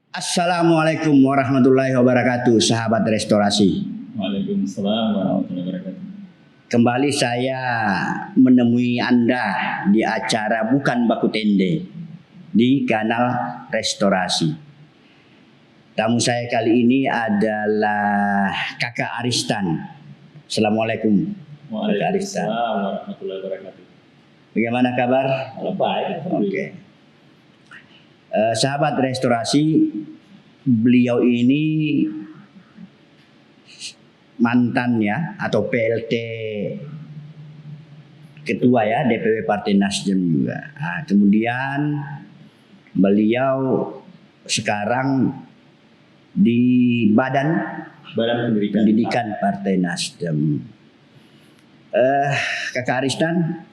Assalamualaikum warahmatullahi wabarakatuh, sahabat restorasi. Waalaikumsalam warahmatullahi wabarakatuh. Kembali saya menemui Anda di acara Bukan Baku Tende di kanal Restorasi. Tamu saya kali ini adalah Kakak Aristan. Assalamualaikum. Waalaikumsalam warahmatullahi wabarakatuh. Bagaimana kabar? Baik. Oke. Sahabat restorasi, beliau ini mantan ya atau PLT ketua ya DPW Partai Nasdem juga. Nah, kemudian beliau sekarang di Badan Pendidikan Partai Nasdem. Kakak Aristan,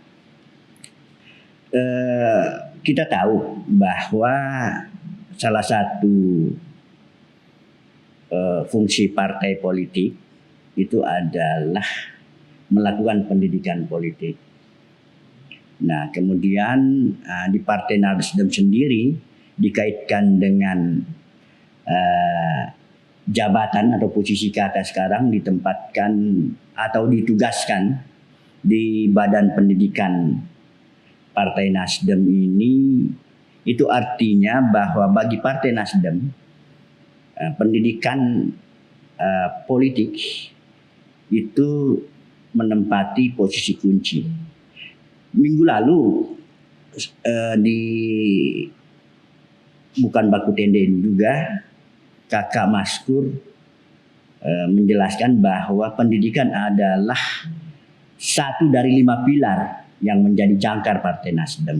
kita tahu bahwa salah satu fungsi partai politik itu adalah melakukan pendidikan politik. Nah, kemudian di Partai Nasdem sendiri dikaitkan dengan jabatan atau posisi kakak sekarang ditempatkan atau ditugaskan di Badan Pendidikan Partai Nasdem ini. Itu artinya bahwa bagi Partai Nasdem pendidikan politik itu menempati posisi kunci. Minggu lalu di Bukan Baku Tende juga Kakak Maskur menjelaskan bahwa pendidikan adalah satu dari 5 pilar yang menjadi jangkar Partai Nasdem.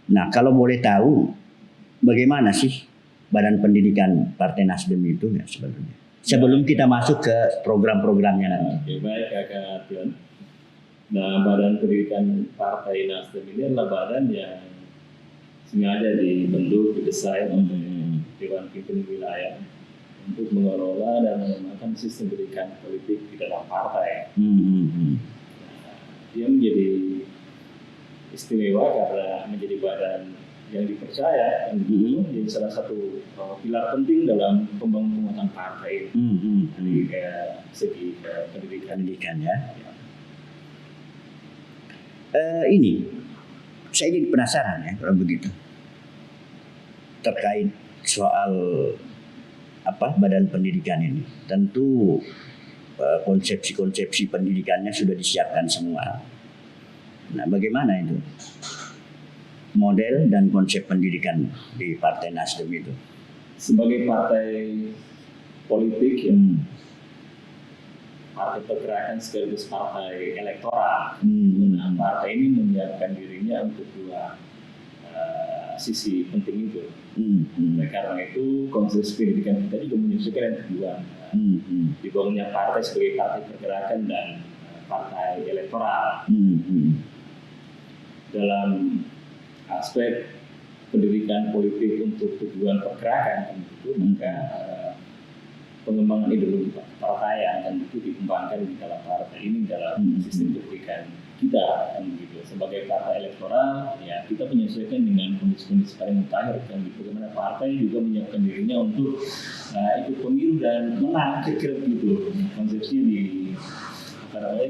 Nah, kalau boleh tahu bagaimana sih Badan Pendidikan Partai Nasdem itu ya sebenarnya? Sebelum kita masuk ke program-programnya nanti. Oke, baik Kakak Tion. Nah, Badan Pendidikan Partai Nasdem ini adalah badan yang sengaja dibentuk, didesain oleh Dewan Pimpinan Wilayah untuk mengelola dan mengembangkan sistem pendidikan politik di dalam partai. Dia menjadi istimewa karena menjadi badan yang dipercaya dan menjadi salah satu pilar penting dalam pembangunan partai dari segi pendidikan ya. Ini saya jadi penasaran ya kalau begitu terkait soal Badan Pendidikan ini. Tentu konsepsi-konsepsi pendidikannya sudah disiapkan semua. Nah, bagaimana itu model dan konsep pendidikan di Partai Nasdem itu? Sebagai partai politik yang partai pergerakan sekaligus partai elektoral, nah, partai ini menyiapkan dirinya untuk dua sisi penting itu. Karena itu konsep pendidikan kita juga menyesuaikan yang kedua. Dibangunnya partai sebagai partai pergerakan dan partai elektoral. Dalam aspek pendidikan politik untuk tujuan pergerakan itu, maka pengembangan ideologi kepartaian dan itu dikembangkan di dalam partai ini dalam sistem pendidikan kita kan begitu. Sebagai partai elektoral ya kita menyesuaikan dengan kondisi-kondisi paling mutakhir kan gitu. Bagaimana partai juga menyiapkan dirinya untuk ikut pemilu dan menang kira-kira gitu. Konsepsinya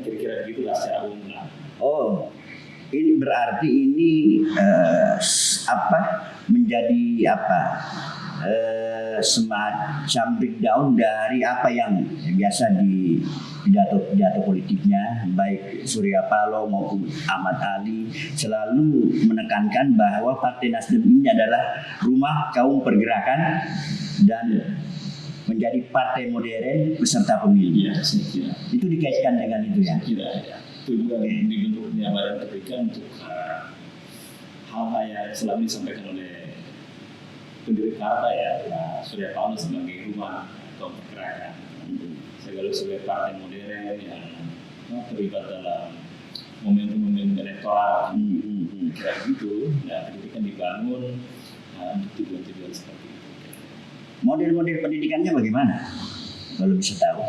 kira-kira begitulah secara umum. Oh, ini berarti ini menjadi semacam breakdown dari apa yang biasa di pidato politiknya baik Surya Paloh maupun Ahmad Ali selalu menekankan bahwa Partai Nasdem ini adalah rumah kaum pergerakan dan menjadi partai modern peserta pemilu. Ya, itu dikaitkan dengan itu ya. Itu juga dibentuknya Badan Pendidikan untuk hal-hal yang selama ini disampaikan oleh pendiri partai ya, Surya Paloh sebagai rumah kaum pergerakan, sebagai partai modern yang terlibat dalam momentum-momentum elektoral, kayak gitu. Nah, pendidikan dibangun untuk tujuan-tujuan seperti itu. Model-model pendidikannya bagaimana? Kalau bisa tahu.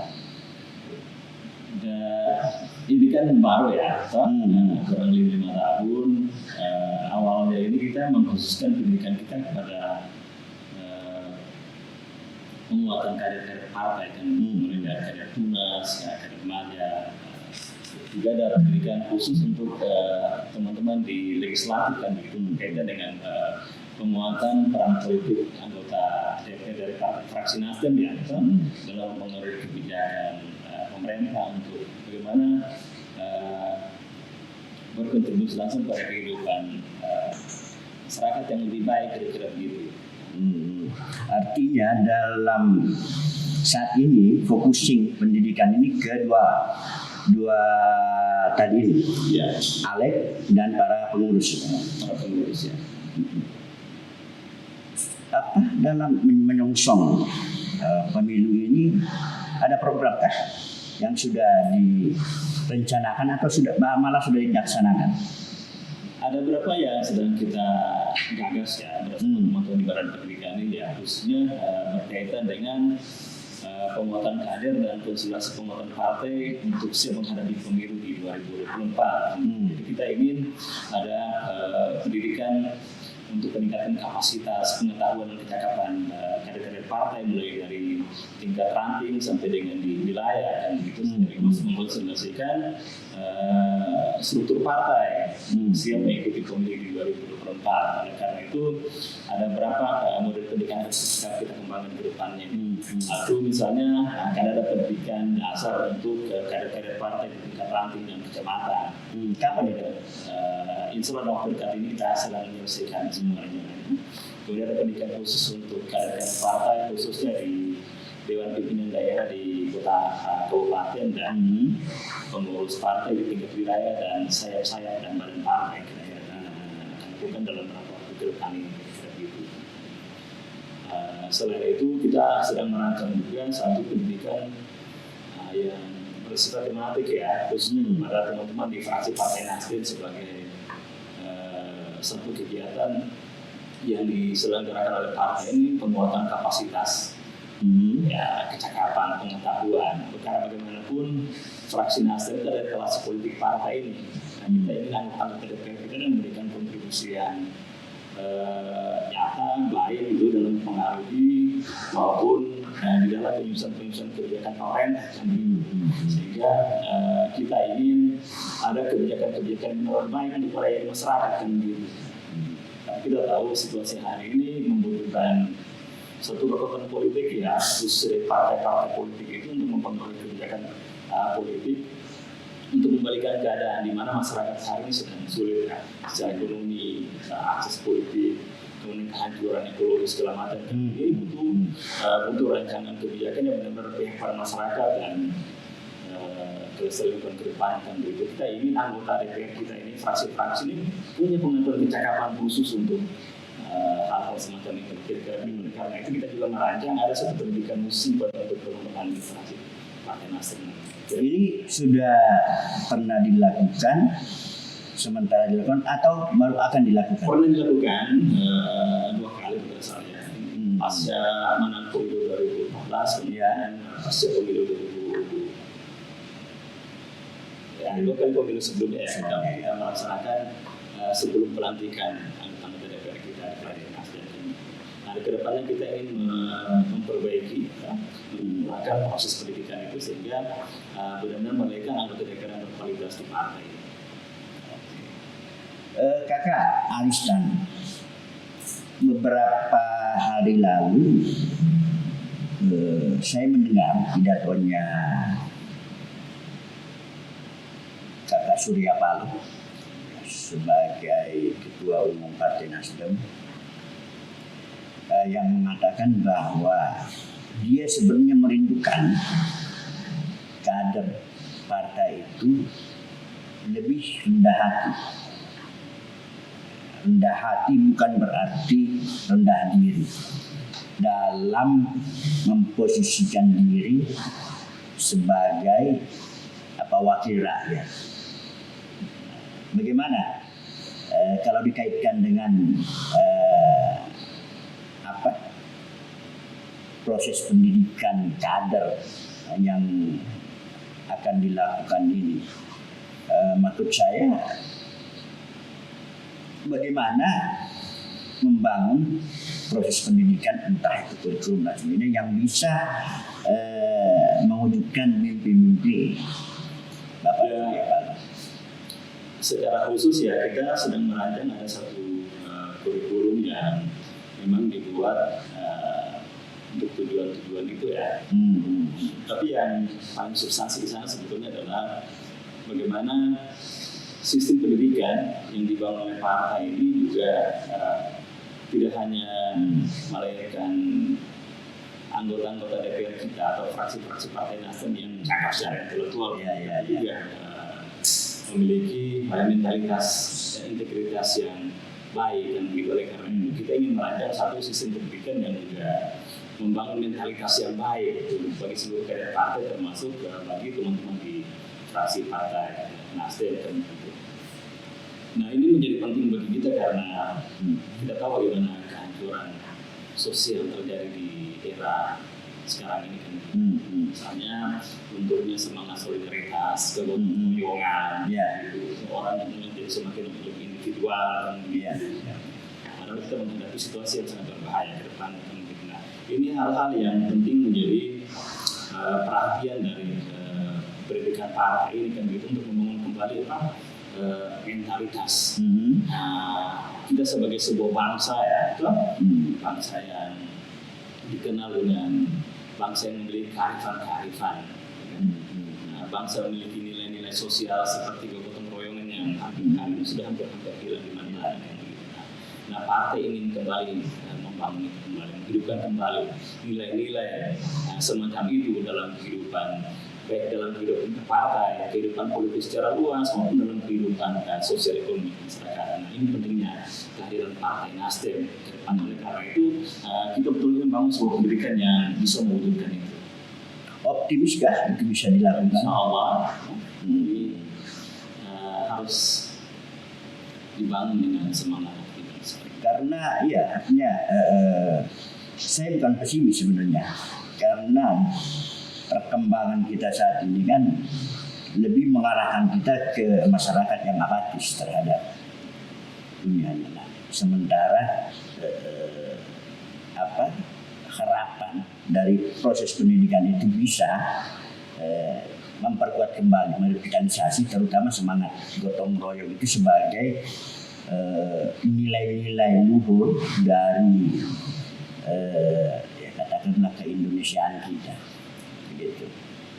Ini kan baru ya, kurang lebih 5 tahun. Awalnya ini kita mengkhususkan pendidikan kita kepada penguatan kader-kader partai kan, mulai dari kader tunas, ya, kader remaja. Juga ada pendidikan khusus untuk teman-teman di legislatif kan begitu, berkaitan dengan penguatan peran politik anggota DPR dari fraksi Nasdem ya, dalam mengatur kebijakan pemerintah untuk bagaimana berkontribusi langsung pada kehidupan masyarakat yang lebih baik, kira-kira begitu. Artinya dalam saat ini focusing pendidikan ini ke dua tadi ini, Ya, Alek dan para pengurus. ya. Apa dalam menyongsong pemilu ini ada programkah yang sudah direncanakan atau malah sudah dilaksanakan? Ada beberapa yang sedang kita gagas ya berdasarkan teman-teman di Badan Pendidikan ini ya, khususnya berkaitan dengan penguatan kader dan konsolidasi penguatan partai untuk siap menghadapi pemilu di 2024. Jadi kita ingin ada pendidikan untuk peningkatan kapasitas pengetahuan dan kecakapan kader-kader partai mulai dari tingkat ranting sampai dengan di wilayah dan itu sekaligus mengkonsolidasikan struktur partai siap mengikuti pemilu di 2024. Oleh karena itu ada beberapa model pendidikan yang kita kembangkan ke depannya. Satu misalnya akan ada pendidikan dasar untuk kader-kader partai di tingkat ranting dan kecamatan. Kapan itu? Insya Allah waktu dekat ini kita sedang menyelesaikan semuanya. Kemudian ada pendidikan khusus untuk kader-kader partai khususnya di Dewan Pimpinan Daerah di kota kabupaten dan pengurus partai di tingkat wilayah dan sayap-sayap dan badan partai kita akan lakukan dalam beberapa waktu ke depan ini. Selain itu kita sedang merancang juga satu pendidikan yang bersifat tematik ya, khususnya kepada teman-teman di fraksi Partai Nasdem sebagai satu kegiatan yang diselenggarakan oleh partai ini, penguatan kapasitas ya, kecakapan, pengetahuan. Karena bagaimanapun fraksi Nasdem itu adalah kelas politik partai ini. Nah, kita ingin anggota DPR kita memberikan kontribusi yang nyata, baik itu dalam mempengaruhi maupun di dalam penyusunan kebijakan pemerintah. Sehingga kita ingin ada kebijakan-kebijakan yang baik untuk melayani masyarakat kan gitu. Tapi kita tahu situasi hari ini membutuhkan satu kekuatan politik ya, khusus dari partai-partai politik itu untuk mempengaruhi kebijakan politik untuk membalikan keadaan di mana masyarakat hari ini sedang sulit ya, secara ekonomi, akses politik, kemudian kehancuran ekologi segala macam. Ini butuh rancangan kebijakan yang benar-benar berpihak pada masyarakat dan kelestarian ke depan kan begitu. Kita ingin anggota DPR kita ini, fraksi-fraksi ini punya pengetahuan kecakapan khusus untuk hal-hal semacam itu. Karena itu kita juga merancang ada satu pendidikan musim untuk pengembangan fraksi Partai Nasdem. Ini sudah pernah dilakukan, sementara dilakukan atau baru akan dilakukan? Pernah dilakukan 2 kali pada saya. Pasca menang pemilu 2014 kemudian pasca pemilu 2020. Ya, 2 kali pemilu sebelumnya ya, kita melaksanakan sebelum pelantikan anggota DPR kita di Partai Nasdem. Nah, ke depannya kita ingin memperbaiki, menggunakan proses pendidikan itu sehingga benar-benar melahirkan anggota DPR yang berkualitas di partai. Kakak Aristan, beberapa hari lalu saya mendengar pidatonya Kakak Surya Paloh sebagai Ketua Umum Partai Nasdem yang mengatakan bahwa dia sebenarnya merindukan kader partai itu lebih rendah hati. Rendah hati bukan berarti rendah diri dalam memposisikan diri sebagai wakil rakyat. Bagaimana kalau dikaitkan dengan proses pendidikan kader yang akan dilakukan ini? Maksud saya bagaimana membangun proses pendidikan, entah itu kurikulum dan sebagainya yang bisa mewujudkan mimpi-mimpi Bapak Surya Paloh. Secara khusus ya kita sedang merancang ada satu kurikulum yang memang dibuat untuk tujuan-tujuan itu ya. Tapi yang paling substansi di sana sebetulnya adalah bagaimana sistem pendidikan yang dibangun oleh partai ini juga tidak hanya melahirkan anggota-anggota DPR kita atau fraksi-fraksi Partai Nasdem yang cakap secara intelektual, juga memiliki mentalitas integritas yang baik, dan begitu. Oleh karena itu kita ingin merancang satu sistem pendidikan yang juga membangun mentalitas yang baik bagi seluruh kader partai, termasuk bagi teman-teman di fraksi Partai Nasdem dan begitu. Nah, ini menjadi penting bagi kita karena kita tahu bagaimana kehancuran sosial terjadi di era sekarang ini kan. Misalnya bentuknya semangat solidaritas, kegotong royongan, orang menjadi semakin lebih individual kan. Padahal kita menghadapi situasi yang sangat berbahaya ke depan. Nah, ini hal-hal yang penting menjadi perhatian dari pendidikan partai ini kan gitu, untuk membangun kembali mentalitas. Kita sebagai sebuah bangsa ya, bangsa yang dikenal dengan bangsa yang memiliki kearifan-kearifan. Bangsa memiliki nilai-nilai sosial seperti gotong royongan yang hampir sudah hampir hilang di mana-mana. Nah, partai ingin kembali membangun itu kembali, menghidupkan kembali nilai-nilai semacam itu dalam kehidupan, baik dalam kehidupan partai, kehidupan politik secara luas, maupun dalam kehidupan sosial ekonomi masyarakat. Nah, ini pentingnya kehadiran Partai Nasdem ke depan. Oleh karena itu, kita betul-betul membangun sebuah pendidikan yang bisa mewujudkan itu. Optimiskah itu bisa dilakukan? Insya Allah, ini harus dibangun dengan semangat optimis. Karena artinya saya bukan pesimis sebenarnya, karena perkembangan kita saat ini kan lebih mengarahkan kita ke masyarakat yang apatis terhadap dunia. Sementara harapan dari proses pendidikan itu bisa memperkuat kembali, merevitalisasi terutama semangat gotong royong itu sebagai nilai-nilai luhur dari katakanlah keindonesiaan kita. Begitu.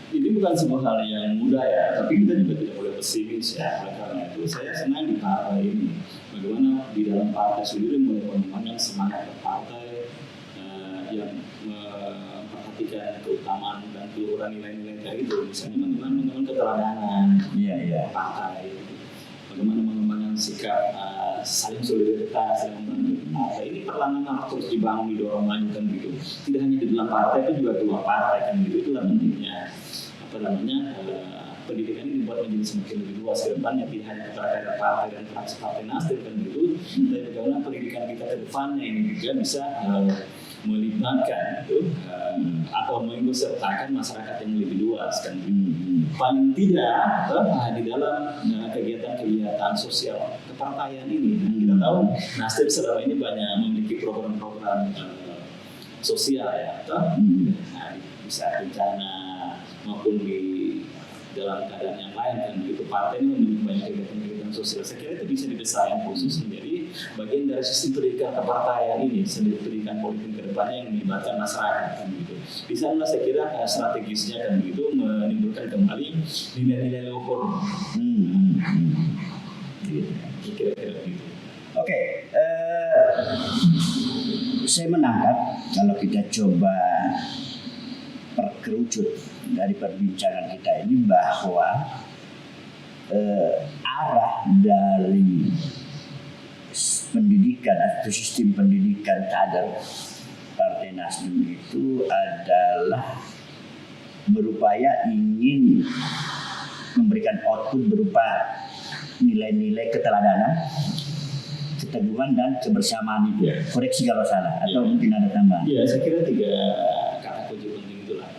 Ini bukan sebuah hal yang mudah ya, tapi kita juga tidak boleh pesimis ya. Oleh karena itu saya senang di partai ini, bagaimana di dalam partai sendiri mulai mengembangkan semangat partai yang memperhatikan keutamaan dan keluhuran nilai-nilai tadi itu. Misalnya mengembangkan keteladanan partai, bagaimana mengembangkan sikap saling solidaritas, saling membantu. Ini perlahan-lahan terus dibangun, didorong maju kan gitu. Tidak hanya di dalam partai, tapi juga keluar partai kan gitu. Itulah pentingnya pendidikan ini dibuat menjadi semakin lebih luas ke depannya, tidak hanya kepada kader partai dan fraksi Partai Nasdem kan gitu, dan bagaimana pendidikan kita ke depannya ini juga bisa melibatkan atau mengikutsertakan masyarakat yang lebih luas kan gitu. Paling tidak di dalam kegiatan-kegiatan sosial kepartaian ini. Kita tahu Nasdem selama ini banyak memiliki program-program sosial ya, bisa bencana maupun di dalam keadaan yang lain kan begitu. Partai ini memiliki banyak kegiatan-kegiatan sosial. Saya kira itu bisa didesain khusus menjadi bagian dari sistem pendidikan kepartaian ini, sistem pendidikan politik ke depannya yang melibatkan masyarakat kan begitu. Di sana saya kira strategisnya kan begitu menimbulkan kembali nilai-nilai luhur. Kira-kira begitu. Oke, saya menangkap kalau kita coba perkerucut dari perbincangan kita ini bahwa arah dari pendidikan atau sistem pendidikan kader Partai Nasdem itu adalah berupaya ingin memberikan output berupa nilai-nilai keteladanan, keteguhan dan kebersamaan itu. Koreksi kalau salah atau mungkin ada tambahan. Iya, saya kira 3 kata kunci penting itulah.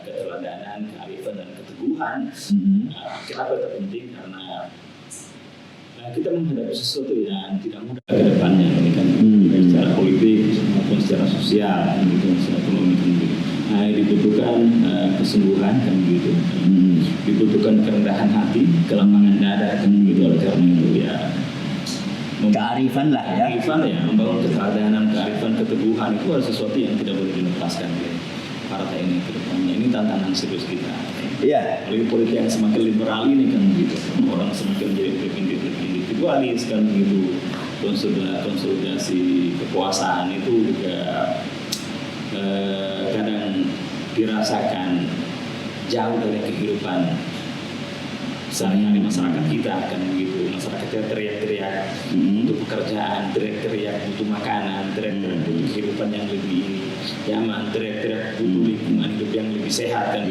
Keteladanan, kearifan dan keteguhan. Kenapa itu penting? Karena kita menghadapi sesuatu yang tidak mudah ke depannya, kan? Secara politik sosial kan gitu, masalah ekonomi kan gitu. Nah, dibutuhkan kesungguhan kan gitu, dibutuhkan kerendahan hati, kelapangan dada kan gitu. Oleh karena itu ya kearifan lah ya. Kearifan ya, membangun keteladanan, kearifan, keteguhan itu adalah sesuatu yang tidak boleh dilepaskan oleh partai ini ke depannya. Ini tantangan serius kita. Iya. Apalagi politik yang semakin liberal ini kan gitu, orang semakin menjadi individualis kan gitu. Konsolidasi kekuasaan itu juga kadang dirasakan jauh dari kehidupan sehari-hari masyarakat kita kan begitu. Masyarakat kita teriak-teriak untuk pekerjaan, teriak-teriak butuh makanan, teriak-teriak butuh kehidupan yang lebih nyaman, teriak-teriak butuh lingkungan hidup yang lebih sehat kan.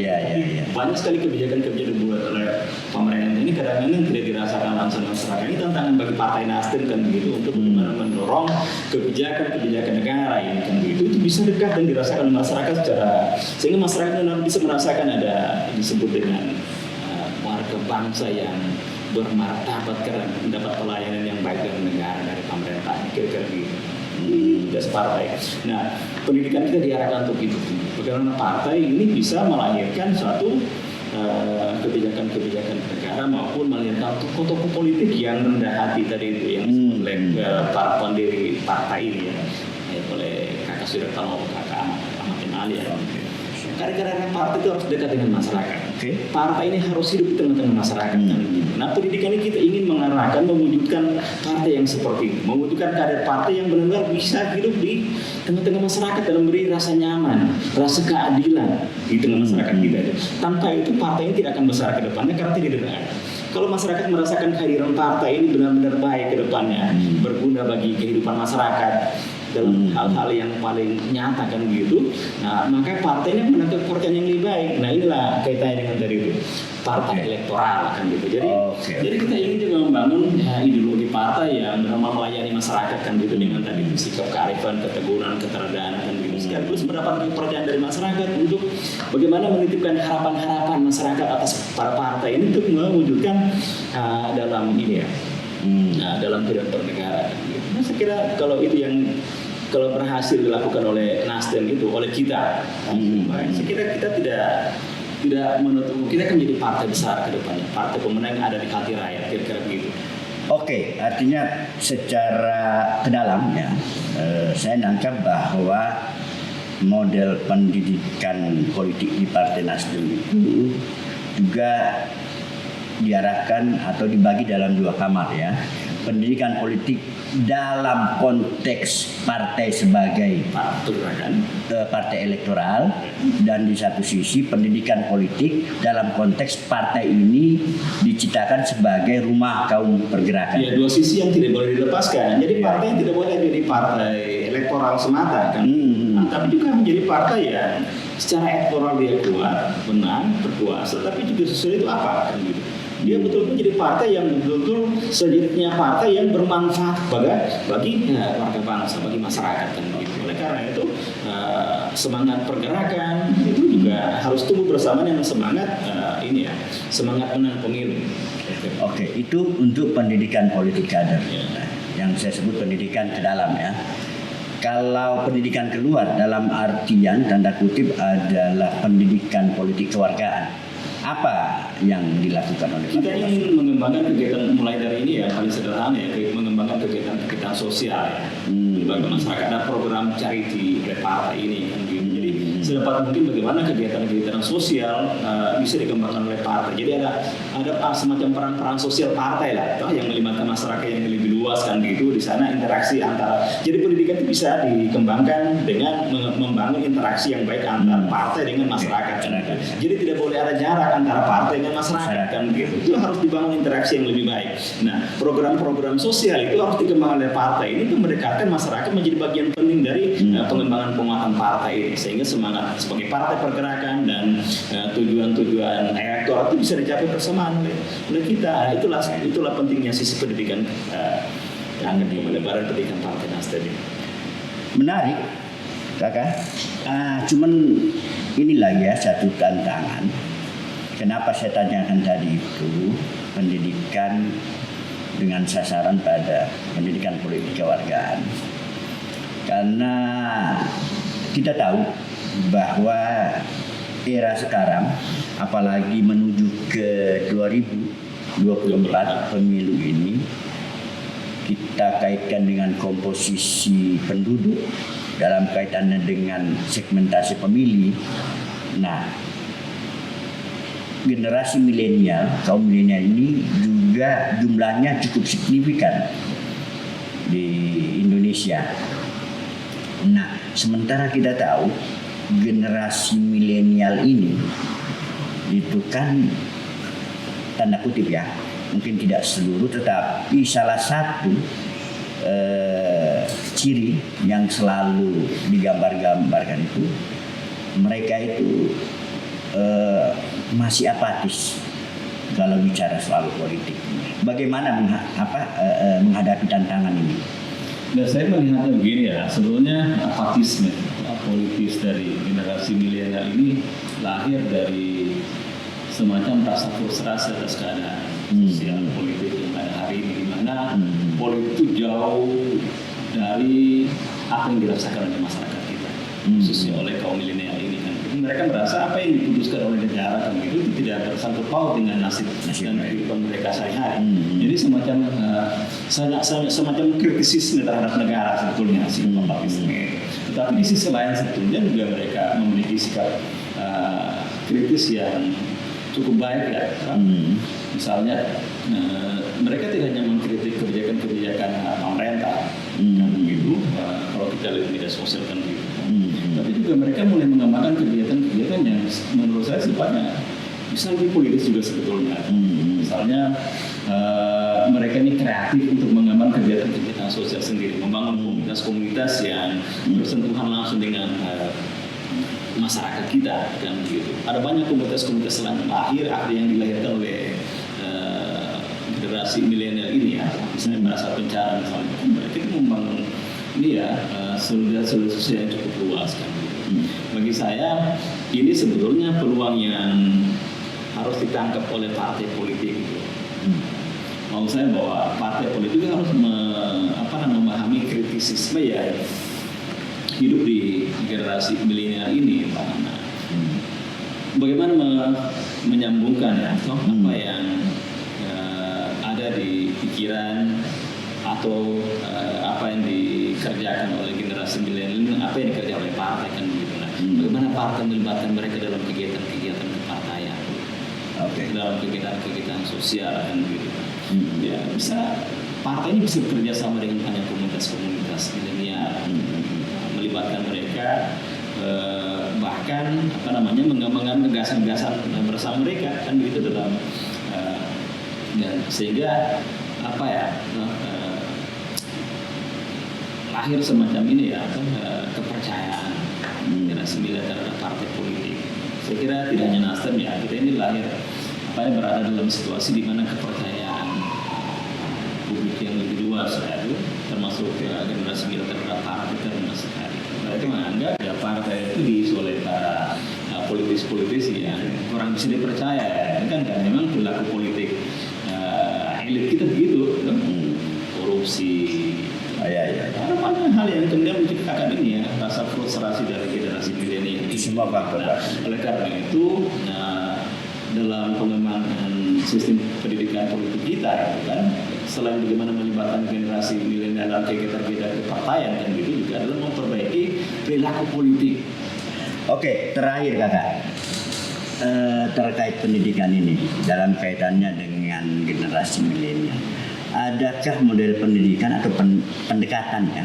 Banyak sekali kebijakan-kebijakan dibuat oleh pemerintah ini kadang-kadang tidak dirasakan langsung masyarakat. Ini tantangan bagi Partai Nasdem kan begitu, untuk bagaimana mendorong kebijakan-kebijakan negara ini kan begitu, itu bisa dekat dan dirasakan oleh masyarakat secara, sehingga masyarakat bisa merasakan ada disebut dengan warga bangsa yang bermartabat karena mendapat pelayanan yang baik dari negara, dari pemerintah, kira-kira gitu. Tidak separtai. Nah, pendidikan kita diarahkan untuk itu. Bagaimana partai ini bisa melahirkan suatu kebijakan-kebijakan negara maupun melahirkan tokoh-tokoh politik yang rendah hati tadi itu yang disebut oleh para pendiri partai ini ya, oleh Kakak Surya Paloh, Kakak Ahmad Ali ya. Karena partai itu harus dekat dengan masyarakat. Partai ini harus hidup di tengah-tengah masyarakat. Nah, pendidikan ini kita ingin mengarahkan, mewujudkan partai yang seperti itu, mewujudkan kader partai yang benar-benar bisa hidup di tengah-tengah masyarakat dan memberi rasa nyaman, rasa keadilan di tengah masyarakat kita. Tanpa itu partai ini tidak akan besar ke depannya karena tidak ada. Kalau masyarakat merasakan kehadiran partai ini benar-benar baik ke depannya, berguna bagi kehidupan masyarakat dalam hal-hal yang paling nyata kan gitu. Nah, maka partai ini mendapat kepercayaan yang lebih baik. Nah, inilah kaitannya dengan tadi itu partai elektoral kan gitu. Jadi kita ingin juga membangun ideologi partai yang benar-benar melayani masyarakat kan gitu, dengan tadi sikap kearifan, keteguhan, keteladanan kan gitu. Sekaligus mendapat kepercayaan dari masyarakat untuk bagaimana menitipkan harapan-harapan masyarakat atas para partai ini untuk mewujudkan dalam ini ya, dalam pidato bernegara kan gitu. Nah, saya kira kalau itu yang kalau berhasil dilakukan oleh Nasdem itu, oleh kita, saya kira kita tidak menutup, kita akan menjadi partai besar ke depannya, partai pemenang yang ada di hati rakyat, kira-kira begitu. Oke, artinya secara ke dalam ya, saya nangkap bahwa model pendidikan politik di Partai Nasdem itu juga diarahkan atau dibagi dalam dua kamar ya. Pendidikan politik dalam konteks partai sebagai partai elektoral, dan di satu sisi pendidikan politik dalam konteks partai ini diciptakan sebagai rumah kaum pergerakan. Ya, dua sisi yang tidak boleh dilepaskan. Jadi partai yang tidak boleh jadi partai elektoral semata kan, tapi juga menjadi partai yang secara elektoral dia kuat, menang, berkuasa, tapi juga sesuai itu apa kan gitu. Dia betul-betul menjadi partai yang betul-betul sejatinya partai yang bermanfaat bagi warga bangsa, bagi masyarakat kan begitu. Oleh karena itu semangat pergerakan itu juga harus tumbuh bersama dengan semangat ini ya, semangat menang pemilu. Oke, itu untuk pendidikan politik kader. Nah, yang saya sebut pendidikan ke dalam ya. Kalau pendidikan keluar dalam artian tanda kutip adalah pendidikan politik kewargaan. Apa yang dilakukan oleh kita ingin mengembangkan kegiatan mulai dari ini ya, paling sederhana ya, mengembangkan kegiatan sosial ya, bagi masyarakat. Ada program charity oleh partai ini kan gitu. Jadi sedapat mungkin bagaimana kegiatan-kegiatan sosial bisa dikembangkan oleh partai. Jadi ada semacam peran-peran sosial partai lah, yang melibatkan masyarakat yang lebih luas kan gitu. Di sana interaksi antara, jadi pendidikan itu bisa dikembangkan dengan membangun interaksi yang baik antara partai dengan masyarakat kan gitu. Jadi tidak boleh ada jarak antara partai dan masyarakat kan gitu. Itu harus dibangun interaksi yang lebih baik. Nah, program-program sosial itu harus dikembangkan oleh partai ini untuk mendekatkan masyarakat menjadi bagian penting dari pengembangan penguatan partai ini, sehingga semangat sebagai partai pergerakan dan tujuan-tujuan elektoral itu bisa dicapai bersamaan oleh kita. Itulah pentingnya sisi pendidikan yang akan melebarkan pendidikan Partai Nasdem. Menarik, Kakak. Cuman inilah ya satu tantangan. Kenapa saya tanyakan tadi itu pendidikan dengan sasaran pada pendidikan politik kewargaan? Karena kita tahu bahwa era sekarang, apalagi menuju ke 2024 pemilu ini, kita kaitkan dengan komposisi penduduk dalam kaitannya dengan segmentasi pemilih. Nah, generasi milenial, kaum milenial ini juga jumlahnya cukup signifikan di Indonesia. Nah, sementara kita tahu generasi milenial ini itu kan tanda kutip ya, mungkin tidak seluruh tetapi salah satu ciri yang selalu digambar-gambarkan itu mereka itu masih apatis kalau bicara soal politik. Bagaimana menghadapi tantangan ini? Dan saya melihatnya begini ya, sebetulnya apatisme politis dari generasi milenial ini lahir dari semacam rasa frustrasi atas keadaan sosial politik yang ada hari ini, di mana politik itu jauh dari apa yang dirasakan oleh masyarakat kita, khususnya oleh kaum milenial ini kan. Mereka merasa apa yang diputuskan oleh negara kan itu tidak bersangkut paut dengan nasib dan kehidupan mereka sehari-hari. Jadi semacam kritisisme terhadap negara sebetulnya si apatisme. Tetapi di sisi lain sebetulnya juga mereka memiliki sikap kritis yang cukup baik ya. Misalnya mereka tidak hanya mengkritik kebijakan-kebijakan pemerintah kan begitu, kalau kita lihat media sosial kan begitu. Tapi juga mereka mulai mengembangkan kegiatan-kegiatan yang menurut saya sifatnya bisa lebih politis juga sebetulnya. Misalnya mereka ini kreatif untuk mengembangkan kegiatan-kegiatan sosial sendiri, membangun komunitas-komunitas yang bersentuhan langsung dengan masyarakat kita kan begitu. Ada banyak komunitas-komunitas yang lahir yang dilahirkan oleh generasi milenial ini ya, misalnya merasa bencana misalnya, mereka membangun ini ya solusi yang cukup luas kan. Bagi saya ini sebetulnya peluang yang harus ditangkap oleh partai politik. Maksud saya bahwa partai politik harus memahami kritisisme ya hidup di generasi milenial ini, Pak. Bagaimana menyambungkan ya apa yang ada di pikiran atau apa yang dikerjakan oleh generasi milenial ini, apa yang dikerjakan oleh partai kan begitu. Nah, bagaimana partai melibatkan mereka dalam kegiatan-kegiatan kepartaian, dalam kegiatan-kegiatan sosial kan begitu. Ya bisa partai ini bisa bekerja sama dengan banyak komunitas-komunitas milenial, melibatkan mereka, bahkan mengembangkan gagasan-gagasan bersama mereka kan begitu dalam dan sehingga lahir semacam ini ya kepercayaan generasi milenial terhadap partai politik. Saya kira tidak hanya Nasdem ya, kita ini lahir berada dalam situasi di mana kepercayaan publik yang lebih luas ya, itu termasuk generasi milenial terhadap partai terhadap sekali. Mereka menganggap ya partai itu diisi oleh para politis-politisi yang kurang bisa dipercaya ya. Kan memang perilaku politik elit kita begitu, korupsi. Ada banyak hal yang kemudian menciptakan ini ya rasa frustrasi dari generasi milenial ini. Semua faktor. Oleh karena itu, dalam pengembangan sistem pendidikan politik kita, kan selain bagaimana melibatkan generasi milenial dalam kegiatan-kegiatan kepartaian kan gitu juga adalah memperbaiki perilaku politik. Oke, terakhir kakak. Terkait pendidikan ini dalam kaitannya dengan generasi milenial, adakah model pendidikan atau pendekatan ya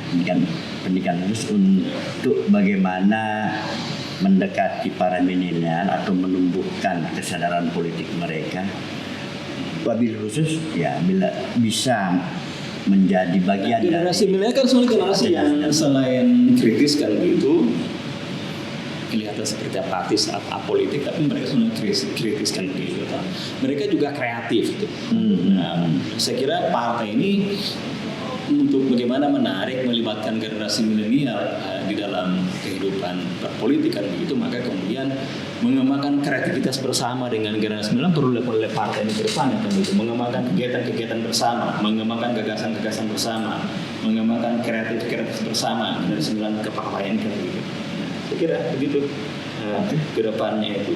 pendidikan khusus untuk bagaimana mendekati para milenial atau menumbuhkan kesadaran politik mereka, wabil khusus ya bila bisa menjadi bagian generasi milenial kan sebenarnya generasi yang selain kritis kan begitu kelihatan seperti apatis, apolitik, tapi mereka sebenarnya kritis kan begitu. Mereka juga kreatif. Nah, saya kira partai ini untuk bagaimana menarik melibatkan generasi milenial di dalam kehidupan berpolitik kan begitu, maka kemudian mengembangkan kreativitas bersama dengan generasi milenial perlu dilakukan oleh partai ini ke depan kan begitu, mengembangkan kegiatan-kegiatan bersama, mengembangkan gagasan-gagasan bersama, mengembangkan kreativitas bersama generasi milenial kepartaian kan begitu. Saya kira begitu ke depannya itu.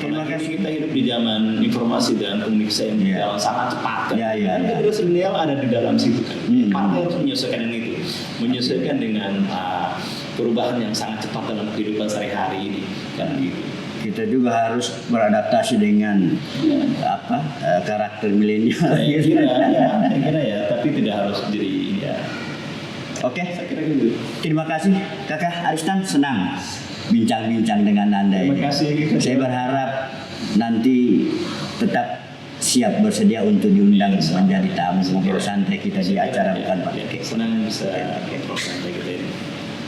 Terima kasih. Kita hidup di zaman informasi dan komunikasi yang berjalan sangat cepat kan. Media sosial ada di dalam situ kan. Partai harus menyesuaikan dengan itu, menyesuaikan dengan perubahan yang sangat cepat dalam kehidupan sehari-hari ini kan gitu. Kita juga harus beradaptasi dengan karakter milenial. Saya kira ya, tapi tidak harus jadi ya. Oke, Saya kira gitu. terima kasih Kakak Aristan, senang bincang-bincang dengan Anda ini. Terima kasih. Saya berharap nanti tetap siap bersedia untuk diundang menjadi tamu ngobrol santai kita di acara Bukan Pakai. Senang bisa ngobrol santai kita ini.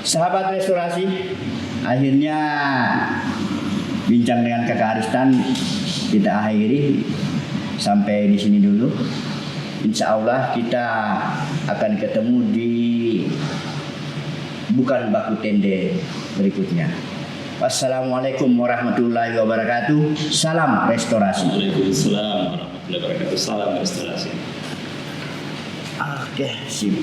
Sahabat restorasi, akhirnya bincang dengan Kakak Aristan kita akhiri sampai di sini dulu. Insya Allah kita akan ketemu di Bukan Baku Tende berikutnya. Wassalamualaikum warahmatullahi wabarakatuh. Salam restorasi. Waalaikumsalam warahmatullahi wabarakatuh. Salam restorasi. Oke, sip.